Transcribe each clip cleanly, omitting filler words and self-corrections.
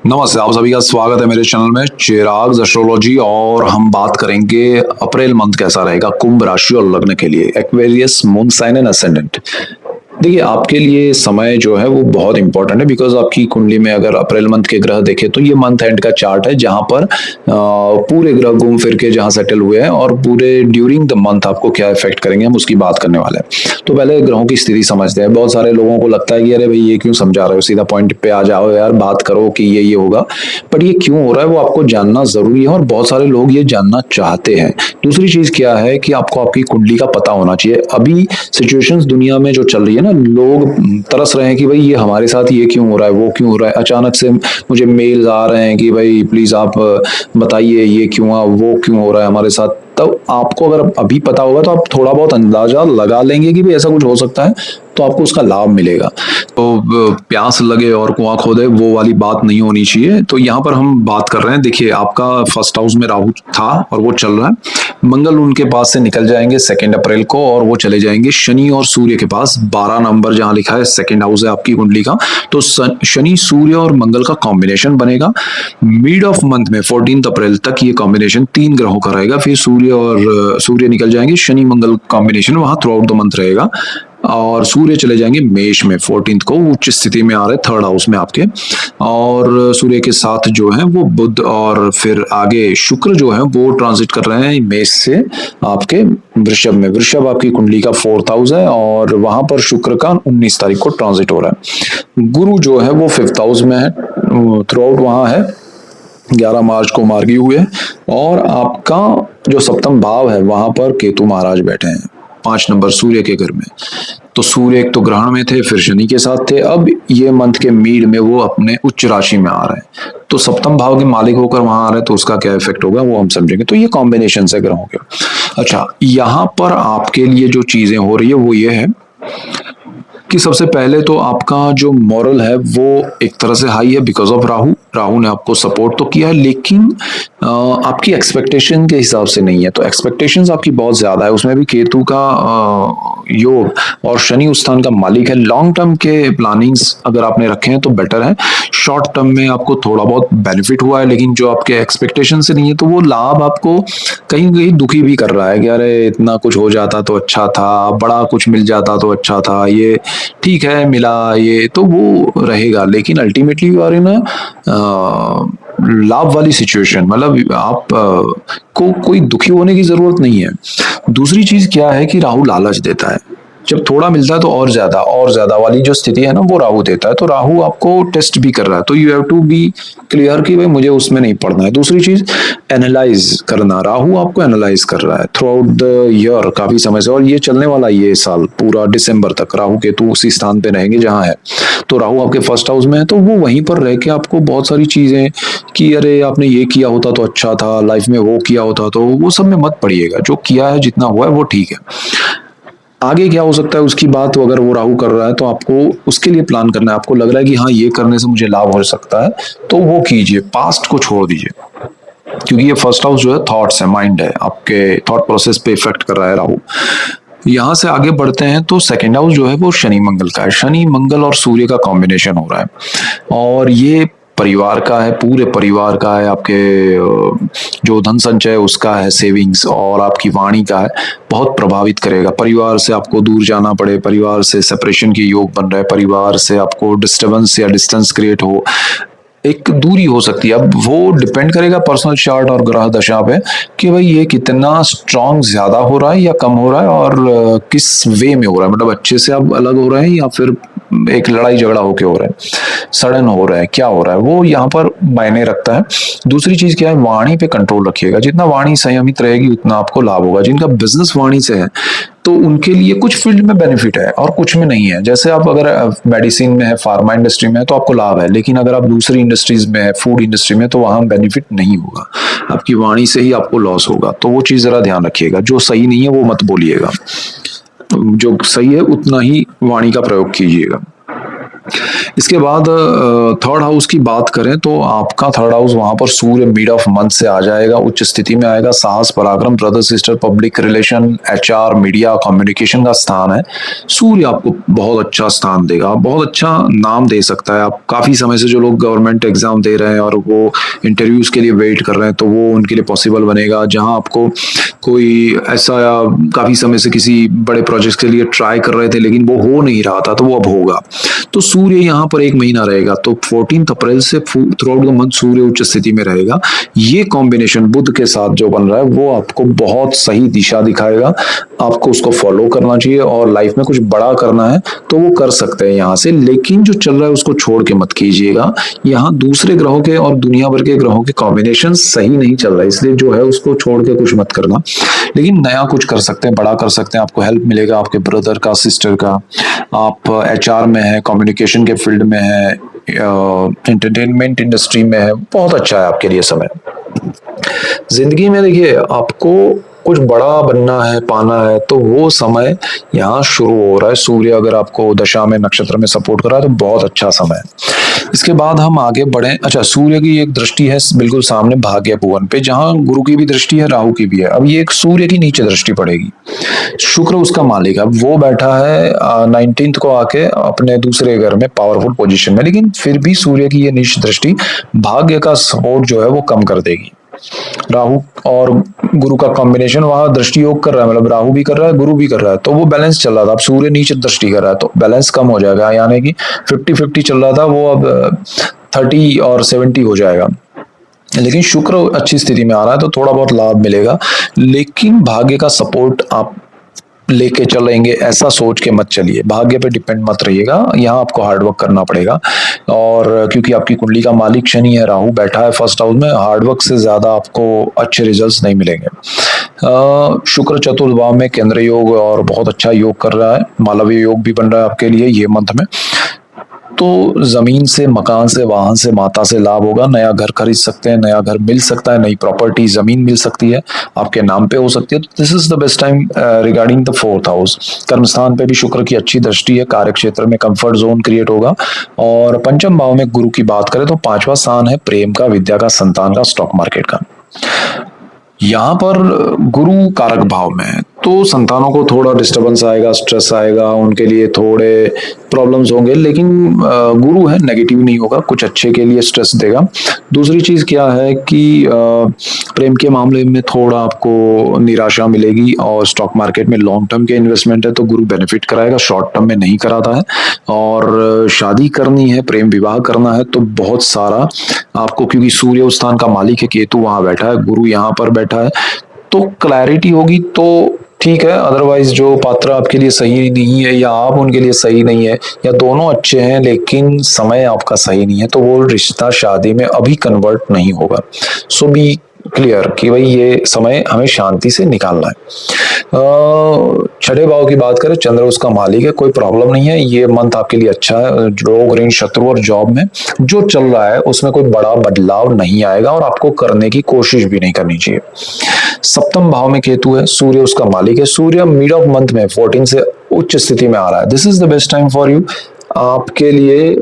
नमस्ते, आप सभी का स्वागत है मेरे चैनल में चिराग एस्ट्रोलॉजी। और हम बात करेंगे अप्रैल मंथ कैसा रहेगा कुंभ राशि और लग्न के लिए, Aquarius, moon sign and ascendant. देखिए, आपके लिए समय जो है वो बहुत इंपॉर्टेंट है, बिकॉज आपकी कुंडली में अगर अप्रैल मंथ के ग्रह देखें तो ये मंथ एंड का चार्ट है जहां पर पूरे ग्रह घूम फिर के जहां सेटल हुए हैं और पूरे ड्यूरिंग द मंथ आपको क्या इफेक्ट करेंगे हम उसकी बात करने वाले हैं। तो पहले ग्रहों की स्थिति समझते हैं। बहुत सारे लोगों को लगता है कि अरे भाई ये क्यों समझा रहे हो, सीधा पॉइंट पे आ जाओ यार, बात करो कि ये होगा। बट ये क्यों हो रहा है वो आपको जानना जरूरी है और बहुत सारे लोग ये जानना चाहते हैं। दूसरी चीज क्या है कि आपको आपकी कुंडली का पता होना चाहिए। अभी सिचुएशंस दुनिया में जो चल रही है ना, लोग तरस रहे हैं कि भाई ये हमारे साथ ये क्यों हो रहा है, वो क्यों हो रहा है। अचानक से मुझे मेल्स आ रहे हैं कि भाई प्लीज आप बताइए ये क्यों हुआ, वो क्यों हो रहा है हमारे साथ। तब आपको अगर अभी पता होगा तो आप थोड़ा बहुत अंदाजा लगा लेंगे कि भाई ऐसा कुछ हो सकता है, तो आपको उसका लाभ मिलेगा। तो प्यास लगे और कुआं खोदे वो वाली बात नहीं होनी चाहिए। तो यहाँ पर हम बात कर रहे हैं, देखिए आपका फर्स्ट हाउस में राहु था और वो चल रहा है। मंगल उनके पास से निकल जाएंगे 2 अप्रैल को और वो चले जाएंगे शनि और सूर्य के पास। 12 नंबर जहां लिखा है सेकेंड हाउस है आपकी कुंडली का, तो शनि सूर्य और मंगल का कॉम्बिनेशन बनेगा। मिड ऑफ मंथ में 14 अप्रैल तक ये कॉम्बिनेशन 3 ग्रहों का रहेगा। फिर सूर्य निकल जाएंगे, शनि मंगल कॉम्बिनेशन वहां थ्रू आउट द मंथ रहेगा। और सूर्य चले जाएंगे मेष में 14 को, उच्च स्थिति में आ रहे थर्ड हाउस में आपके। और सूर्य के साथ जो है वो बुध और फिर आगे शुक्र जो है वो ट्रांजिट कर रहे हैं मेष से आपके वृषभ में। वृषभ आपकी कुंडली का 4th हाउस है और वहां पर शुक्र का 19 तारीख को ट्रांजिट हो रहा है। गुरु जो है वो 5th हाउस में है, थ्रू आउट वहां है, 11 मार्च को मार्गी हुए। और आपका जो सप्तम भाव है वहां पर केतु महाराज बैठे हैं 5 नंबर सूर्य के घर में। तो सूर्य एक तो ग्रहण में थे, फिर शनि के साथ थे, अब ये मंथ के मीड में वो अपने उच्च राशि में आ रहे हैं। तो सप्तम भाव के मालिक होकर वहां आ रहे हैं, तो उसका क्या इफेक्ट होगा वो हम समझेंगे। तो ये कॉम्बिनेशन है ग्रहों के। अच्छा, यहाँ पर आपके लिए जो चीजें हो रही है वो ये है कि सबसे पहले तो आपका जो मॉरल है वो एक तरह से हाई है बिकॉज ऑफ राहु। राहु ने आपको सपोर्ट तो किया है, लेकिन आपकी एक्सपेक्टेशन के हिसाब से नहीं है। तो एक्सपेक्टेशंस आपकी बहुत ज्यादा है, उसमें भी केतु का योग और शनि उस स्थान का मालिक है। लॉन्ग टर्म के प्लानिंग्स अगर आपने रखे हैं तो बेटर है। शॉर्ट टर्म में आपको थोड़ा बहुत बेनिफिट हुआ है, लेकिन जो आपके एक्सपेक्टेशन से नहीं है तो वो लाभ आपको कहीं कहीं दुखी भी कर रहा है कि अरे इतना कुछ हो जाता तो अच्छा था, बड़ा कुछ मिल जाता तो अच्छा था, ये ठीक है मिला ये तो वो रहेगा। लेकिन अल्टीमेटली यू आर इन लाभ वाली सिचुएशन, मतलब आप को कोई दुखी होने की जरूरत नहीं है। दूसरी चीज क्या है कि राहु लालच देता है, जब थोड़ा मिलता है तो और ज्यादा वाली जो स्थिति है ना वो राहु देता है। तो राहु आपको टेस्ट भी कर रहा है, तो you have to be clear कि भाई मुझे उसमें नहीं पड़ना है। दूसरी चीज एनालाइज करना, राहु आपको एनालाइज कर रहा है थ्रू आउट द ईयर काफी समय से, और ये चलने वाला ये साल पूरा दिसंबर तक राहु केतु उसी स्थान पे रहेंगे जहां है। तो राहु आपके फर्स्ट हाउस में है, तो वो वहीं पर रह के आपको बहुत सारी चीजें कि अरे आपने ये किया होता तो अच्छा था, लाइफ में वो किया होता, तो वो सब में मत पड़िएगा। जो किया है जितना हुआ है वो ठीक है। आगे क्या हो सकता है उसकी बात, तो अगर वो राहु कर रहा है तो आपको उसके लिए प्लान करना है। आपको लग रहा है कि हाँ ये करने से मुझे लाभ हो सकता है तो वो कीजिए, पास्ट को छोड़ दीजिए। क्योंकि ये फर्स्ट हाउस जो है थॉट्स है, माइंड है, आपके थॉट प्रोसेस पे इफेक्ट कर रहा है राहु। यहां से आगे बढ़ते हैं तो सेकेंड हाउस जो है वो शनि मंगल का है। शनि मंगल और सूर्य का कॉम्बिनेशन हो रहा है और ये परिवार का है, पूरे परिवार का है। आपके जो धन संचय उसका है, सेविंग्स और आपकी वाणी का है, बहुत प्रभावित करेगा। परिवार से आपको दूर जाना पड़े, परिवार से सेपरेशन के योग बन रहे, परिवार से आपको डिस्टर्बेंस या डिस्टेंस क्रिएट हो, एक दूरी हो सकती है। अब वो डिपेंड करेगा पर्सनल चार्ट और ग्रह दशा पे कि भाई ये कितना स्ट्रांग ज्यादा हो रहा है या कम हो रहा है और किस वे में हो रहा है, मतलब अच्छे से आप अलग हो रहे हैं या फिर एक लड़ाई झगड़ा होके हो रहा है, सडन हो रहा है, क्या हो रहा है, वो यहाँ पर मायने रखता है। दूसरी चीज क्या है, वाणी पे कंट्रोल रखिएगा। जितना वाणी संयमित रहेगी उतना आपको लाभ होगा। जिनका बिजनेस वाणी से है तो उनके लिए कुछ फील्ड में बेनिफिट है और कुछ में नहीं है। जैसे आप अगर मेडिसिन में है, फार्मा इंडस्ट्री में है तो आपको लाभ है, लेकिन अगर आप दूसरी इंडस्ट्रीज में है, फूड इंडस्ट्री में, तो वहां बेनिफिट नहीं होगा, आपकी वाणी से ही आपको लॉस होगा। तो वो चीज जरा ध्यान रखिएगा, जो सही नहीं है वो मत बोलिएगा, जो सही है उतना ही वाणी का प्रयोग कीजिएगा। इसके बाद थर्ड हाउस की बात करें तो आपका थर्ड हाउस वहां पर सूर्य मिड ऑफ मंथ से आ जाएगा, उच्च स्थिति में आएगा। साहस, पराक्रम, brother sister, public relation, HR, media, communication का स्थान है। सूर्य आपको बहुत अच्छा स्थान देगा, बहुत अच्छा नाम दे सकता है। आप काफी समय से जो लोग गवर्नमेंट एग्जाम दे रहे हैं और वो इंटरव्यूज के लिए वेट कर रहे हैं, तो वो उनके लिए पॉसिबल बनेगा। जहां आपको कोई ऐसा काफी समय से किसी बड़े प्रोजेक्ट के लिए ट्राई कर रहे थे लेकिन वो हो नहीं रहा था, तो वो अब होगा। तो सूर्य यहाँ पर एक महीना रहेगा, तो 14 अप्रैल से थ्रू आउट द मंथ सूर्य उच्च स्थिति में रहेगा। ये कॉम्बिनेशन बुध के साथ जो बन रहा है वो आपको बहुत सही दिशा दिखाएगा। आपको उसको फॉलो करना चाहिए और लाइफ में कुछ बड़ा करना है तो वो कर सकते हैं यहाँ से, लेकिन जो चल रहा है उसको छोड़ के मत कीजिएगा। यहाँ दूसरे ग्रहों के और दुनिया भर के ग्रहों के कॉम्बिनेशन सही नहीं चल रहा है, इसलिए जो है उसको छोड़ के कुछ मत करना। लेकिन नया कुछ कर सकते हैं, बड़ा कर सकते हैं। आपको हेल्प मिलेगा आपके ब्रदर का, सिस्टर का। आप एचआर में है, कम्युनिकेशन के फील्ड में है, एंटरटेनमेंट इंडस्ट्री में है, बहुत अच्छा है आपके लिए समय। जिंदगी में देखिए आपको कुछ बड़ा बनना है, पाना है, तो वो समय यहाँ शुरू हो रहा है। सूर्य अगर आपको दशा में, नक्षत्र में सपोर्ट कर रहा है तो बहुत अच्छा समय है। इसके बाद हम आगे बढ़े। अच्छा, सूर्य की एक दृष्टि है बिल्कुुल सामने भाग्य भुवन पे, जहां गुरु की भी दृष्टि है, राहु की भी है। अब ये एक सूर्य की नीचे दृष्टि पड़ेगी, शुक्र उसका मालिक है। अब वो बैठा है 19th को आके अपने दूसरे घर में पावरफुल पोजीशन में, लेकिन फिर भी सूर्य की ये नीच दृष्टि भाग्य का सपोर्ट जो है वो कम कर देगी। राहु और गुरु का कॉम्बिनेशन वहां दृष्टि योग कर रहा है, मतलब राहु भी कर रहा है, गुरु भी कर रहा है, तो वो बैलेंस चल रहा था। अब सूर्य नीचे दृष्टि कर रहा है तो बैलेंस कम हो जाएगा, यानी कि 50-50 चल रहा था वो अब 30 और 70 हो जाएगा। लेकिन शुक्र अच्छी स्थिति में आ रहा है तो थोड़ा बहुत लाभ मिलेगा, लेकिन भाग्य का सपोर्ट आप लेके चलेंगे ऐसा सोच के मत चलिए। भाग्य पे डिपेंड मत रहिएगा, यहाँ आपको हार्डवर्क करना पड़ेगा। और क्योंकि आपकी कुंडली का मालिक शनि है, राहु बैठा है फर्स्ट हाउस में, हार्डवर्क से ज्यादा आपको अच्छे रिजल्ट्स नहीं मिलेंगे। शुक्र चतुर्थ भाव में केंद्र योग और बहुत अच्छा योग कर रहा है, मालवीय योग भी बन रहा है आपके लिए ये मंथ में। तो जमीन से, मकान से, वाहन से, माता से लाभ होगा। नया घर खरीद सकते हैं, नया घर मिल सकता है, नई प्रॉपर्टी जमीन मिल सकती है, आपके नाम पे हो सकती है। This is the best time regarding the fourth house. कर्मस्थान पे भी शुक्र की अच्छी दृष्टि है, कार्य क्षेत्र में कंफर्ट जोन क्रिएट होगा। और पंचम भाव में गुरु की बात करें तो पांचवा स्थान है प्रेम का, विद्या का, संतान का, स्टॉक मार्केट का। यहाँ पर गुरु कारक भाव में है तो संतानों को थोड़ा डिस्टरबेंस आएगा, स्ट्रेस आएगा, उनके लिए थोड़े प्रॉब्लम्स होंगे, लेकिन गुरु है, नेगेटिव नहीं होगा, कुछ अच्छे के लिए स्ट्रेस देगा। दूसरी चीज क्या है कि प्रेम के मामले में थोड़ा आपको निराशा मिलेगी। और स्टॉक मार्केट में लॉन्ग टर्म के इन्वेस्टमेंट है तो गुरु बेनिफिट कराएगा, शॉर्ट टर्म में नहीं कराता है। और शादी करनी है, प्रेम विवाह करना है तो बहुत सारा आपको, क्योंकि सूर्य उस स्थान का मालिक है, केतु वहां बैठा है, गुरु यहाँ पर बैठा है, तो क्लैरिटी होगी तो ठीक है। अदरवाइज जो पात्र आपके लिए सही नहीं है या आप उनके लिए सही नहीं है, या दोनों अच्छे हैं लेकिन समय आपका सही नहीं है, तो वो रिश्ता शादी में अभी कन्वर्ट नहीं होगा। सो बी क्लियर कि भाई ये समय हमें शांति से निकालना है। छठे भाव की बात करें, चंद्र उसका मालिक है, कोई प्रॉब्लम नहीं है, ये मंथ आपके लिए अच्छा है। रोग, ऋण, शत्रु और जॉब में जो चल रहा है उसमें कोई बड़ा बदलाव नहीं आएगा और आपको करने की कोशिश भी नहीं करनी चाहिए। सप्तम भाव में केतु है, सूर्य उसका मालिक है। सूर्य मिड ऑफ मंथ में 14 से उच्च स्थिति में आ रहा है। This is the best time for you. आपके लिए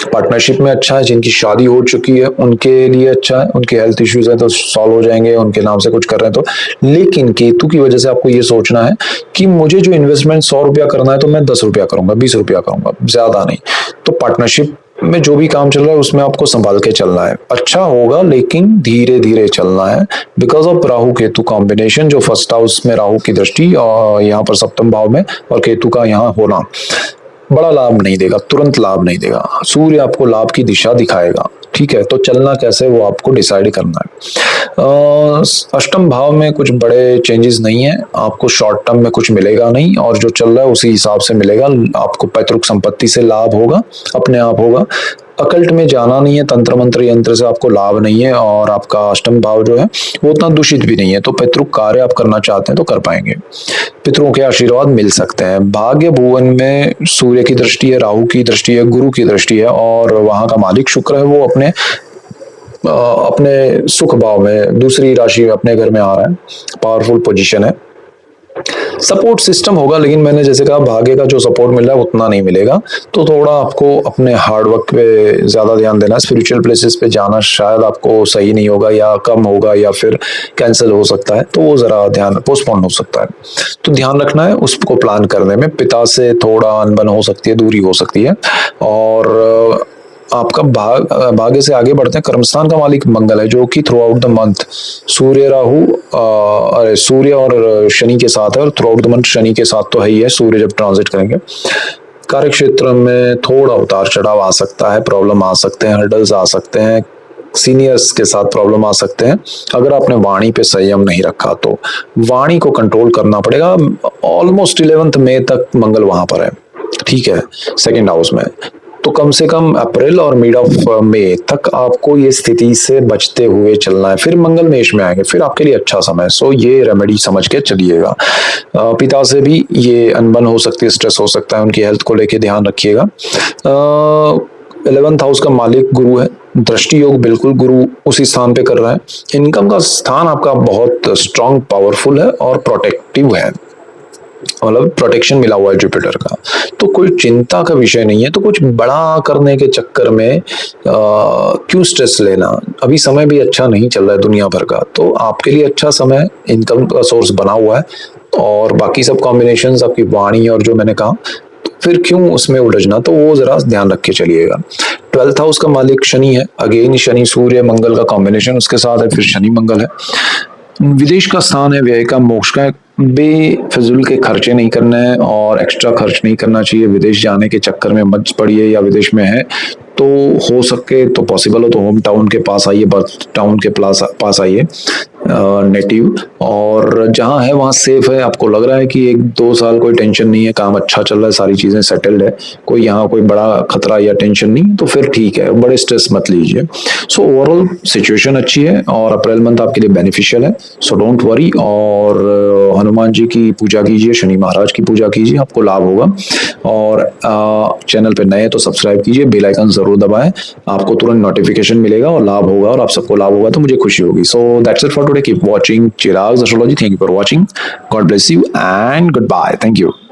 पार्टनरशिप में अच्छा है, जिनकी शादी हो चुकी है उनके लिए अच्छा है, उनके हेल्थ इश्यूज है तो सॉल्व हो जाएंगे, उनके नाम से कुछ कर रहे हैं तो। लेकिन केतु की वजह से आपको ये सोचना है कि मुझे जो इन्वेस्टमेंट 100 रुपया करना है तो मैं 10 रुपया करूंगा, 20 रुपया करूंगा, ज्यादा नहीं। तो पार्टनरशिप में जो भी काम चल रहा है उसमें आपको संभाल के चलना है। अच्छा होगा लेकिन धीरे धीरे चलना है, because of Rahu Ketu combination, जो फर्स्ट हाउस में राहु की दृष्टि और यहाँ पर सप्तम भाव में और केतु का यहाँ होना बड़ा लाभ नहीं देगा, तुरंत लाभ नहीं देगा। सूर्य आपको लाभ की दिशा दिखाएगा, ठीक है, तो चलना कैसे वो आपको डिसाइड करना है। अष्टम भाव में कुछ बड़े चेंजेस नहीं है, आपको शॉर्ट टर्म में कुछ मिलेगा नहीं, और जो चल रहा है उसी हिसाब से मिलेगा। आपको पैतृक संपत्ति से लाभ होगा, अपने आप होगा। अकल्ट में जाना नहीं है, तंत्र मंत्र यंत्र से आपको लाभ नहीं है, और आपका अष्टम भाव जो है वो उतना दूषित भी नहीं है, तो पितृक कार्य आप करना चाहते हैं तो कर पाएंगे, पितरों के आशीर्वाद मिल सकते हैं। भाग्य भुवन में सूर्य की दृष्टि है, राहु की दृष्टि है, गुरु की दृष्टि है, और वहां का मालिक शुक्र है, वो अपने सुख भाव में दूसरी राशि में अपने घर में आ रहा है, पावरफुल पोजीशन है। सपोर्ट सिस्टम होगा, लेकिन मैंने जैसे कहा भाग्य का जो सपोर्ट मिल रहा है उतना नहीं मिलेगा, तो थोड़ा आपको अपने हार्ड वर्क पे ज़्यादा ध्यान देना। स्पिरिचुअल प्लेसेस पे जाना शायद आपको सही नहीं होगा, या कम होगा, या फिर कैंसिल हो सकता है, तो वो ज़रा ध्यान पोस्टपोन हो सकता है। तो ध्यान रखना है उसको प्लान करने में। पिता से थोड़ा अनबन हो सकती है, दूरी हो सकती है। और आपका भाग्य से आगे बढ़ते हैं। कर्मस्थान का मालिक मंगल है, जो कि थ्रू आउट द मंथ सूर्य राहु अरे सूर्य और शनि के साथ है, और through out the month Shani के साथ तो है ही है, सूर्य जब ट्रांजिट करेंगे। कार्य क्षेत्र में थोड़ा उतार चढ़ाव आ सकता है, प्रॉब्लम आ सकते हैं, हर्डल्स आ सकते हैं, सीनियर्स के साथ प्रॉब्लम आ सकते हैं। अगर आपने वाणी पे संयम नहीं रखा तो वाणी को कंट्रोल करना पड़ेगा। ऑलमोस्ट 11th मई तक मंगल वहां पर है, ठीक है, सेकेंड हाउस में। तो कम से कम अप्रैल और मिड ऑफ मई तक आपको ये स्थिति से बचते हुए चलना है। फिर मंगल मेष में आएंगे, फिर आपके लिए अच्छा समय। सो ये रेमेडी समझ के चलिएगा। पिता से भी ये अनबन हो सकती है, स्ट्रेस हो सकता है, उनकी हेल्थ को लेके ध्यान रखिएगा। 11th हाउस का मालिक गुरु है, दृष्टि योग बिल्कुल गुरु उसी स्थान पे कर रहा है। इनकम का स्थान आपका बहुत स्ट्रांग पावरफुल है और प्रोटेक्टिव है, मतलब प्रोटेक्शन मिला हुआ है जुपिटर का, तो कोई चिंता का विषय नहीं है। तो कुछ बड़ा करने के चक्कर में क्यों स्ट्रेस लेना। अभी समय भी अच्छा नहीं चल रहा है दुनिया भर का, तो आपके लिए अच्छा समय, इनकम का सोर्स बना हुआ है, और बाकी सब कॉम्बिनेशंस आपकी वाणी और जो मैंने कहा, तो फिर क्यों उसमें उलझना, तो वो जरा ध्यान रख के चलिएगा। 12th हाउस का मालिक शनि है, अगेन शनि सूर्य मंगल का कॉम्बिनेशन उसके साथ है, फिर शनि मंगल है। विदेश का स्थान है, व्यय का, मोक्ष का। बेफिजूल के खर्चे नहीं करने हैं और एक्स्ट्रा खर्च नहीं करना चाहिए। विदेश जाने के चक्कर में मत पड़िए, या विदेश में है तो हो सके तो पॉसिबल हो तो होम टाउन के पास आइए, बर्थ टाउन के पास आइए, नेटिव, और जहाँ है वहाँ सेफ है। आपको लग रहा है कि 1-2 साल कोई टेंशन नहीं है, काम अच्छा चल रहा है, सारी चीजें सेटल्ड है, कोई यहाँ कोई बड़ा खतरा या टेंशन नहीं, तो फिर ठीक है, बड़े स्ट्रेस मत लीजिए। सो ओवरऑल सिचुएशन अच्छी है, और अप्रैल मंथ आपके लिए बेनिफिशियल है, सो डोंट वरी। और हनुमान जी की पूजा कीजिए, शनि महाराज की पूजा कीजिए, आपको लाभ होगा। और चैनल पे नए तो सब्सक्राइब कीजिए, बेल आइकन जरूर दबाएं, आपको तुरंत नोटिफिकेशन मिलेगा और लाभ होगा, और आप सबको लाभ होगा तो मुझे खुशी होगी। So that's it for today, keep watching Chirag's Astrology. Thank you for watching. God bless you and goodbye. Thank you.